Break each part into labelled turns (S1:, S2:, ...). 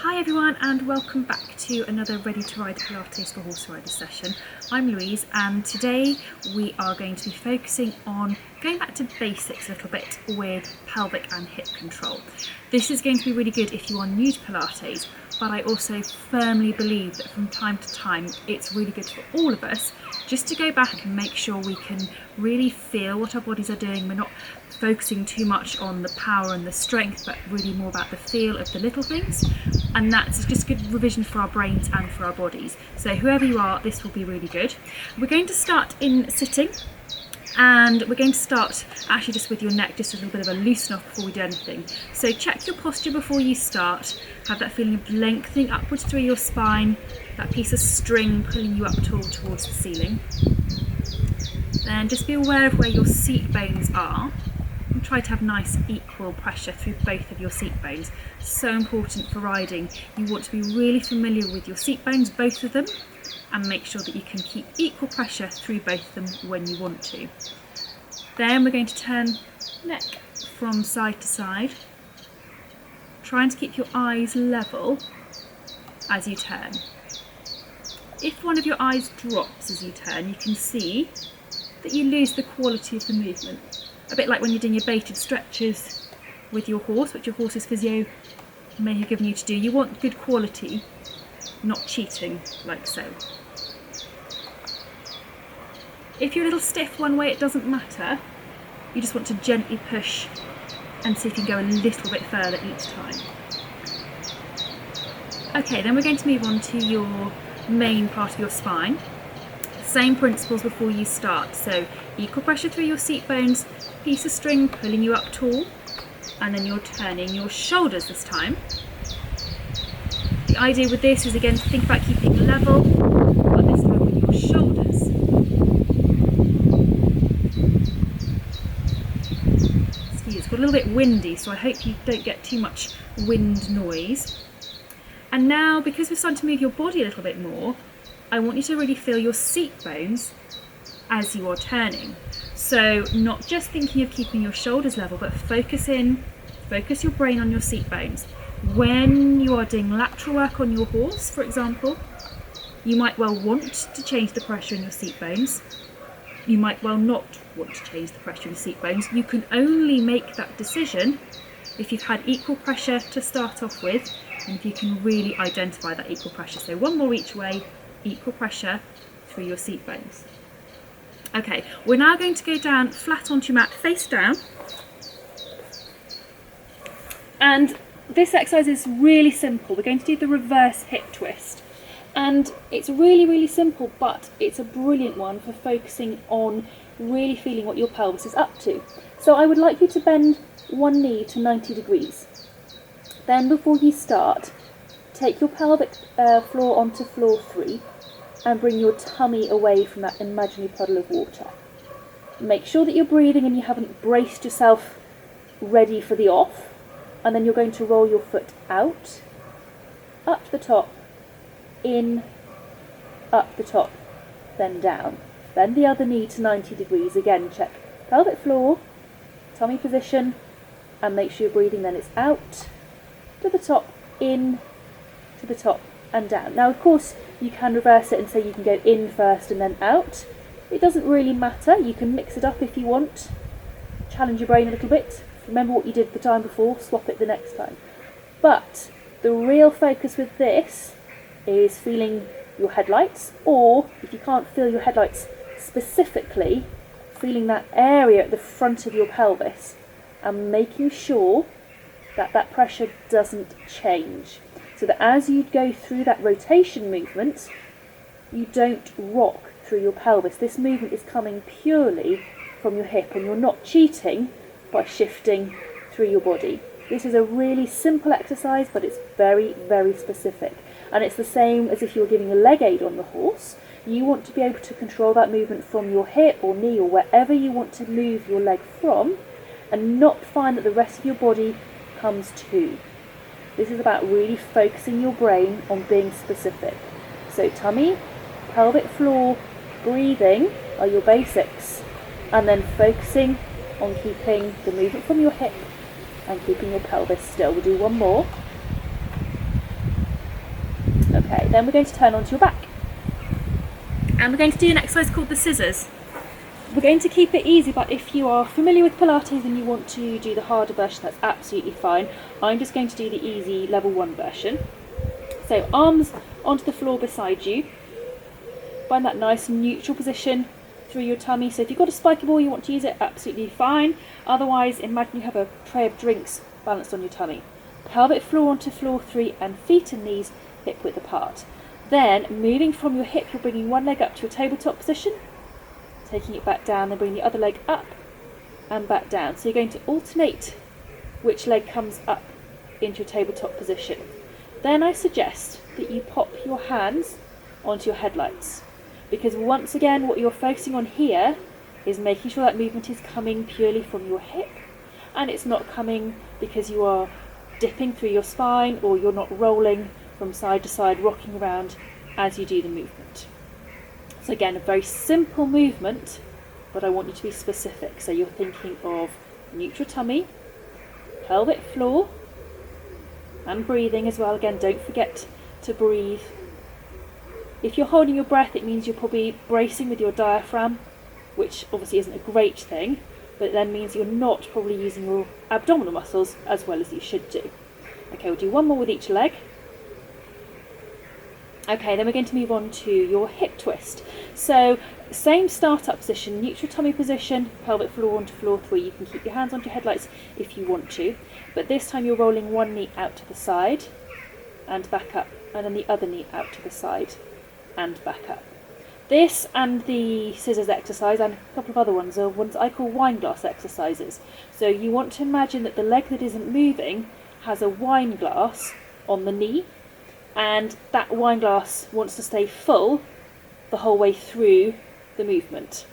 S1: Hi everyone and welcome back to another Ready to Ride Pilates for Horse Riders session. I'm Louise and today we are going to be focusing on going back to basics a little bit with pelvic and hip control. This is going to be really good if you are new to Pilates, but I also firmly believe that from time to time it's really good for all of us just to go back and make sure we can really feel what our bodies are doing. We're not focusing too much on the power and the strength, but really more about the feel of the little things. And that's just good revision for our brains and for our bodies. So whoever you are, this will be really good. We're going to start in sitting, and we're going to start actually just with your neck, just a little bit of a loosen off before we do anything. So check your posture before you start. Have that feeling of lengthening upwards through your spine, that piece of string pulling you up towards the ceiling. Then just be aware of where your seat bones are. And try to have nice equal pressure through both of your seat bones. So important for riding. You want to be really familiar with your seat bones, both of them, and make sure that you can keep equal pressure through both of them when you want to. Then we're going to turn neck from side to side, trying to keep your eyes level as you turn. If one of your eyes drops as you turn, you can see that you lose the quality of the movement. A bit like when you're doing your baited stretches with your horse, which your horse's physio may have given you to do. You want good quality, not cheating, like so. If you're a little stiff one way, it doesn't matter. You just want to gently push and see if you can go a little bit further each time. Okay, then we're going to move on to your main part of your spine. Same principles before you start. So equal pressure through your seat bones, piece of string pulling you up tall, and then you're turning your shoulders this time. The idea with this is again to think about keeping level, but this time with your shoulders. Excuse, it's got a little bit windy, so I hope you don't get too much wind noise. And now, because we're starting to move your body a little bit more, I want you to really feel your seat bones as you are turning. So not just thinking of keeping your shoulders level, but focus your brain on your seat bones. When you are doing lateral work on your horse, for example, you might well want to change the pressure in your seat bones. You might well not want to change the pressure in your seat bones. You can only make that decision if you've had equal pressure to start off with, and if you can really identify that equal pressure. So one more each way, equal pressure through your seat bones. Okay, we're now going to go down flat onto your mat, face down. And this exercise is really simple. We're going to do the reverse hip twist. And it's really, really simple, but it's a brilliant one for focusing on really feeling what your pelvis is up to. So I would like you to bend one knee to 90 degrees. Then before you start, take your pelvic floor onto floor 3 and bring your tummy away from that imaginary puddle of water. Make sure that you're breathing and you haven't braced yourself ready for the off, and then you're going to roll your foot out, up to the top, in, up the top, then down. Bend the other knee to 90 degrees. Again, check pelvic floor, tummy position, and make sure you're breathing. Then it's out, to the top, in, to the top, and down. Now, of course, you can reverse it and say you can go in first and then out. It doesn't really matter. You can mix it up if you want. Challenge your brain a little bit. Remember what you did the time before, swap it the next time. But the real focus with this is feeling your headlights, or if you can't feel your headlights specifically, feeling that area at the front of your pelvis and making sure that that pressure doesn't change. So that as you go through that rotation movement, you don't rock through your pelvis. This movement is coming purely from your hip, and you're not cheating by shifting through your body. This is a really simple exercise, but it's very, very specific. And it's the same as if you were giving a leg aid on the horse. You want to be able to control that movement from your hip or knee or wherever you want to move your leg from, and not find that the rest of your body comes too. This is about really focusing your brain on being specific. So tummy, pelvic floor, breathing are your basics, and then focusing on keeping the movement from your hip and keeping your pelvis still. We'll do one more. Okay, then we're going to turn onto your back. And we're going to do an exercise called the scissors. We're going to keep it easy, but if you are familiar with Pilates and you want to do the harder version, that's absolutely fine. I'm just going to do the easy level 1 version. So arms onto the floor beside you. Find that nice neutral position through your tummy. So if you've got a spiky ball, you want to use it, absolutely fine. Otherwise, imagine you have a tray of drinks balanced on your tummy. Pelvic floor onto floor 3 and feet and knees hip width apart. Then moving from your hip, you're bringing one leg up to a tabletop position, taking it back down, then bring the other leg up and back down. So you're going to alternate which leg comes up into a tabletop position. Then I suggest that you pop your hands onto your headlights, because once again what you're focusing on here is making sure that movement is coming purely from your hip, and it's not coming because you are dipping through your spine or you're not rolling from side to side, rocking around as you do the movement. So again, a very simple movement, but I want you to be specific. So you're thinking of neutral tummy, pelvic floor, and breathing as well. Again, don't forget to breathe. If you're holding your breath, it means you're probably bracing with your diaphragm, which obviously isn't a great thing, but it then means you're not probably using your abdominal muscles as well as you should do. Okay, we'll do one more with each leg. Okay, then we're going to move on to your hip twist. So same start-up position, neutral tummy position, pelvic floor onto floor 3. You can keep your hands onto your headlights if you want to, but this time you're rolling one knee out to the side and back up, and then the other knee out to the side and back up. This and the scissors exercise and a couple of other ones are ones I call wine glass exercises. So you want to imagine that the leg that isn't moving has a wine glass on the knee, and that wine glass wants to stay full the whole way through the movement,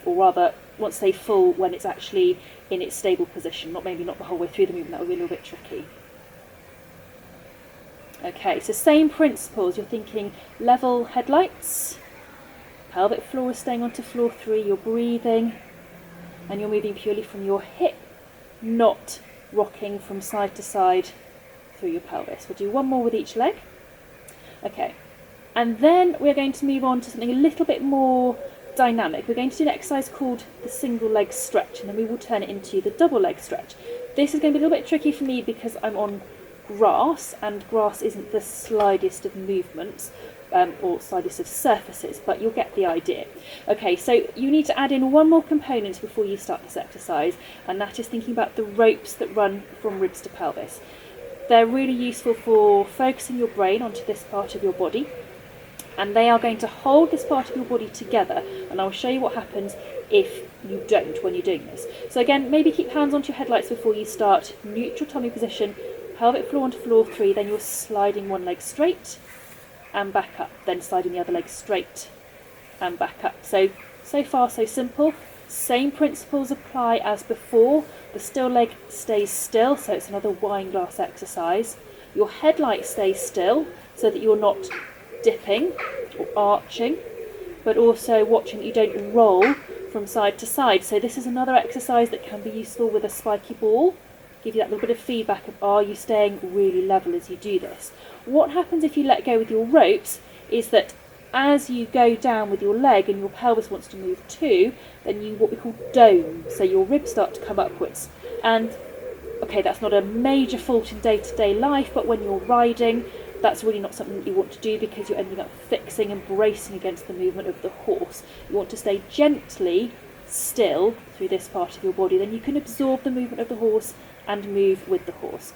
S1: or rather wants to stay full when it's actually in its stable position, maybe not the whole way through the movement. That would be a little bit tricky. Okay, so same principles. You're thinking level headlights, pelvic floor is staying onto floor 3, you're breathing, and you're moving purely from your hip, not rocking from side to side through your pelvis. We'll do one more with each leg. Okay, and then we're going to move on to something a little bit more dynamic. We're going to do an exercise called the single leg stretch, and then we will turn it into the double leg stretch. This is going to be a little bit tricky for me because I'm on grass, and grass isn't the slightest of movements or slightest of surfaces, but you'll get the idea. Okay, so you need to add in one more component before you start this exercise, and that is thinking about the ropes that run from ribs to pelvis. They're really useful for focusing your brain onto this part of your body, and they are going to hold this part of your body together, and I'll show you what happens if you don't when you're doing this. So again, maybe keep hands onto your headlights before you start. Neutral tummy position, pelvic floor onto floor 3, then you're sliding one leg straight and back up, then sliding the other leg straight and back up. So far so simple. Same principles apply as before. The still leg stays still, so it's another wine glass exercise. Your headlight stays still so that you're not dipping or arching, but also watching that you don't roll from side to side. So this is another exercise that can be useful with a spiky ball. Give you that little bit of feedback of, are you staying really level as you do this? What happens if you let go with your ropes is that as you go down with your leg and your pelvis wants to move too, then you what we call dome, so your ribs start to come upwards. And okay, that's not a major fault in day-to-day life, but when you're riding, that's really not something that you want to do, because you're ending up fixing and bracing against the movement of the horse. You want to stay gently still through this part of your body, then you can absorb the movement of the horse and move with the horse.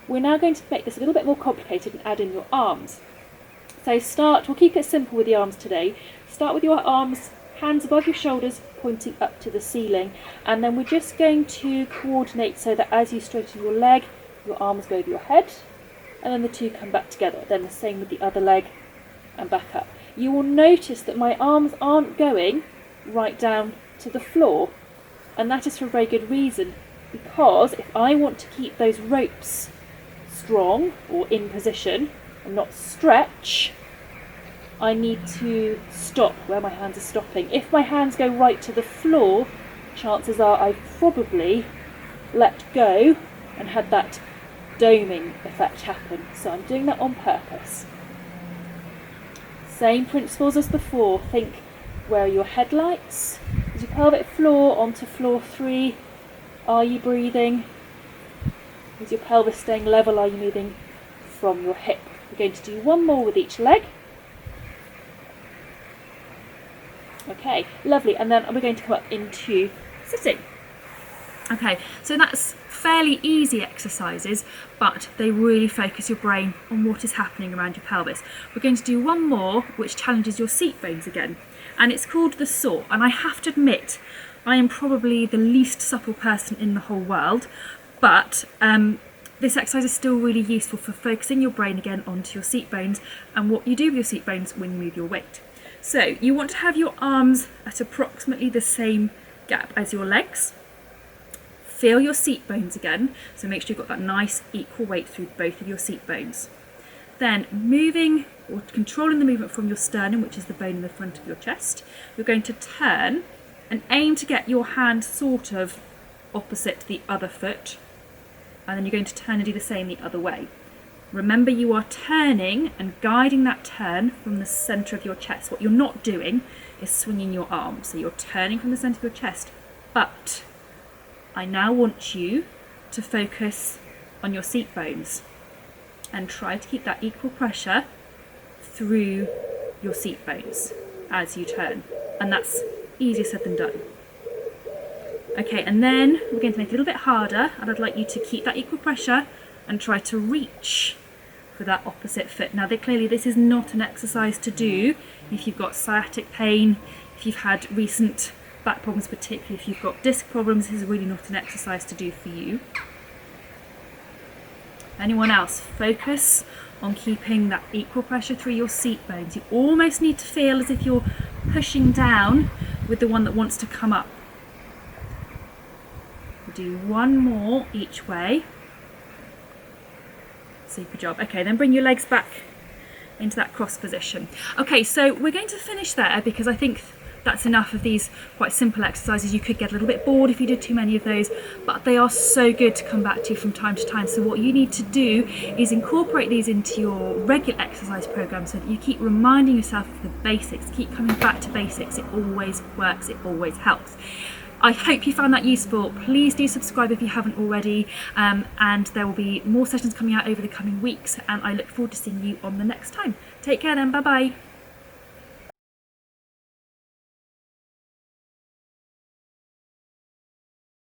S1: We're now going to make this a little bit more complicated and add in your arms. So we'll keep it simple with the arms today. Start with your arms, hands above your shoulders, pointing up to the ceiling, and then we're just going to coordinate so that as you straighten your leg, your arms go over your head, and then the two come back together. Then the same with the other leg, and back up. You will notice that my arms aren't going right down to the floor, and that is for a very good reason, because if I want to keep those ropes strong or in position and not stretch, I need to stop where my hands are stopping. If my hands go right to the floor, chances are I've probably let go and had that doming effect happen. So I'm doing that on purpose. Same principles as before. Think, where are your headlights? Is your pelvic floor onto floor 3? Are you breathing? Is your pelvis staying level? Are you moving from your hip? We're going to do one more with each leg. Okay, lovely. And then we're going to come up into sitting. Okay, so that's fairly easy exercises, but they really focus your brain on what is happening around your pelvis. We're going to do one more, which challenges your seat bones again, and it's called the saw. And I have to admit, I am probably the least supple person in the whole world, but this exercise is still really useful for focusing your brain again onto your seat bones and what you do with your seat bones when you move your weight. So you want to have your arms at approximately the same gap as your legs. Feel your seat bones again, so make sure you've got that nice equal weight through both of your seat bones. Then moving or controlling the movement from your sternum, which is the bone in the front of your chest, you're going to turn and aim to get your hand sort of opposite the other foot, and then you're going to turn and do the same the other way. Remember, you are turning and guiding that turn from the centre of your chest. What you're not doing is swinging your arms, so you're turning from the centre of your chest, but I now want you to focus on your seat bones and try to keep that equal pressure through your seat bones as you turn. And that's easier said than done. Okay, and then we're going to make it a little bit harder, and I'd like you to keep that equal pressure and try to reach for that opposite foot. Now, clearly this is not an exercise to do if you've got sciatic pain, if you've had recent back problems, particularly if you've got disc problems. This is really not an exercise to do for you. Anyone else? Focus on keeping that equal pressure through your seat bones. You almost need to feel as if you're pushing down with the one that wants to come up. We'll do one more each way. Super job. Okay, then bring your legs back into that cross position. Okay, so we're going to finish there because I think that's enough of these quite simple exercises. You could get a little bit bored if you did too many of those, but they are so good to come back to from time to time. So what you need to do is incorporate these into your regular exercise program so that you keep reminding yourself of the basics, keep coming back to basics. It always works, it always helps. I hope you found that useful. Please do subscribe if you haven't already, and there will be more sessions coming out over the coming weeks, and I look forward to seeing you on the next time. Take care then, bye bye.